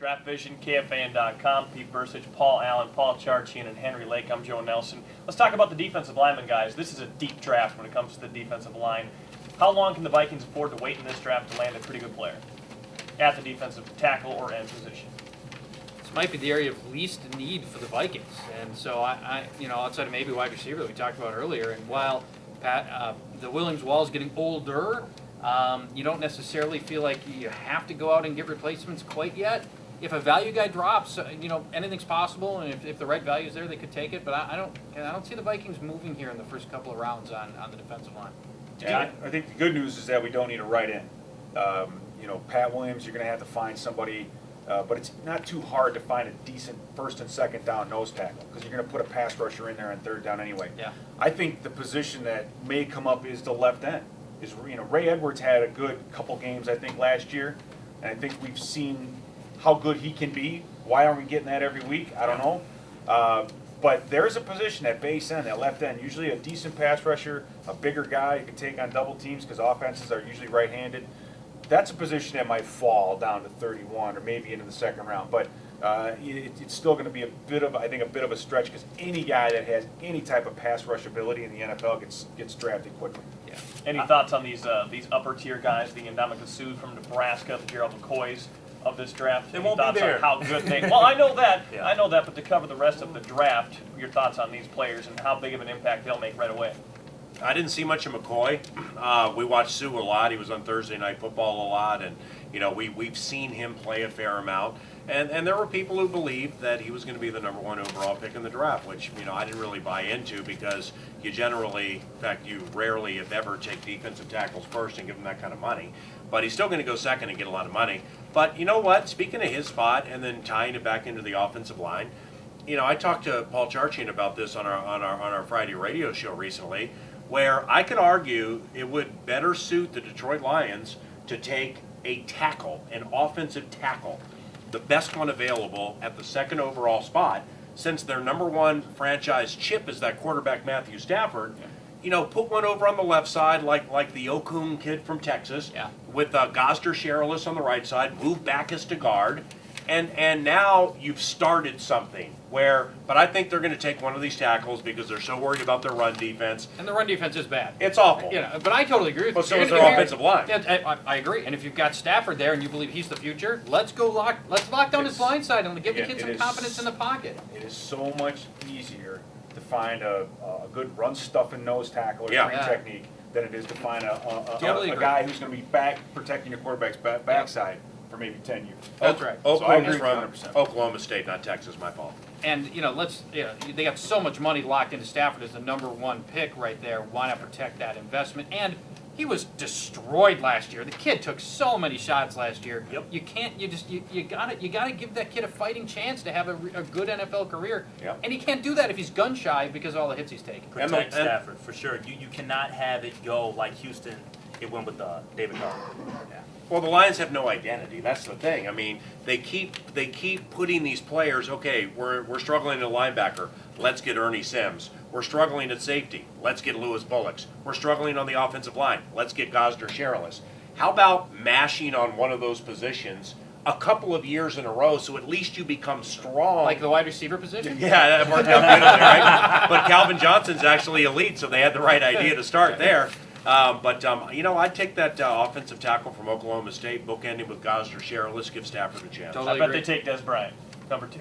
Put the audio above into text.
Draft Vision, KFAN.com, Pete Bercich, Paul Allen, Paul Charchian, and Henry Lake. I'm Joe Nelson. Let's talk about the defensive linemen, guys. This is a deep draft when it comes to the defensive line. How long can the Vikings afford to wait in this draft to land a pretty good player at the defensive tackle or end position? This might be the area of least need for the Vikings, and so outside of maybe wide receiver that we talked about earlier, and while the Williams wall is getting older, you don't necessarily feel like you have to go out and get replacements quite yet. If a value guy drops, anything's possible, and if the right value is there, they could take it. But I don't see the Vikings moving here in the first couple of rounds on the defensive line. Yeah, I think the good news is that we don't need a right end. Pat Williams, you're going to have to find somebody, but it's not too hard to find a decent first and second down nose tackle because you're going to put a pass rusher in there on third down anyway. Yeah. I think the position that may come up is the left end. Ray Edwards had a good couple games I think last year, and I think we've seen how good he can be. Why aren't we getting that every week? I don't know. But there is a position at base end, that left end, usually a decent pass rusher, a bigger guy who can take on double teams because offenses are usually right-handed. That's a position that might fall down to 31 or maybe into the second round. But it's still going to be a bit of a stretch because any guy that has any type of pass rush ability in the NFL gets drafted quickly. Yeah. Any thoughts on these upper tier guys, the Ndamukong Suh from Nebraska, the Gerald McCoys of this draft? They won't be there. On how good they? Well, I know that. Yeah. I know that. But to cover the rest of the draft, your thoughts on these players and how big of an impact they'll make right away? I didn't see much of McCoy. We watched Suh a lot. He was on Thursday Night Football a lot, and we've seen him play a fair amount. And there were people who believed that he was going to be the number one overall pick in the draft, which I didn't really buy into because you generally, in fact, you rarely, if ever, take defensive tackles first and give them that kind of money. But he's still going to go second and get a lot of money. But you know what? Speaking of his spot and then tying it back into the offensive line, I talked to Paul Charchian about this on our Friday radio show recently, where I could argue it would better suit the Detroit Lions to take a tackle, an offensive tackle, the best one available at the second overall spot, since their number one franchise chip is that quarterback Matthew Stafford. Put one over on the left side like the Okung kid from Texas, with Gosder Cherilus on the right side, move Backus to guard, and now you've started something but I think they're going to take one of these tackles because they're so worried about their run defense. And the run defense is bad. It's awful. But I totally agree with you. But so is their offensive line. Yeah, I agree. And if you've got Stafford there and you believe he's the future, let's lock down his blind side and give the kid some confidence in the pocket. It is so much easier to find a good run stuffing nose tackle or screen technique than it is to find a guy who's going to be back protecting your quarterback's backside for maybe 10 years. That's right. Oklahoma's from Oklahoma State, not Texas. My fault. And they got so much money locked into Stafford as the number one pick right there. Why not protect that investment? And he was destroyed last year. The kid took so many shots last year. Yep. You can't. You gotta give that kid a fighting chance to have a good NFL career. Yep. And he can't do that if he's gun shy because of all the hits he's taking. Protect Stafford for sure. You cannot have it go like Houston. It went with David Carr. Yeah. Well, the Lions have no identity. That's the thing. I mean, they keep putting these players. Okay, we're struggling at linebacker. Let's get Ernie Sims. We're struggling at safety. Let's get Lewis Bullocks. We're struggling on the offensive line. Let's get Gosder Cherilus. How about mashing on one of those positions a couple of years in a row so at least you become strong? Like the wide receiver position? Yeah, that worked out beautifully, right? But Calvin Johnson's actually elite, so they had the right idea to start there. I'd take that offensive tackle from Oklahoma State, bookending with Gosder Cherilus, give Stafford a chance. Totally I bet agree. they take Des Bryant, number 2.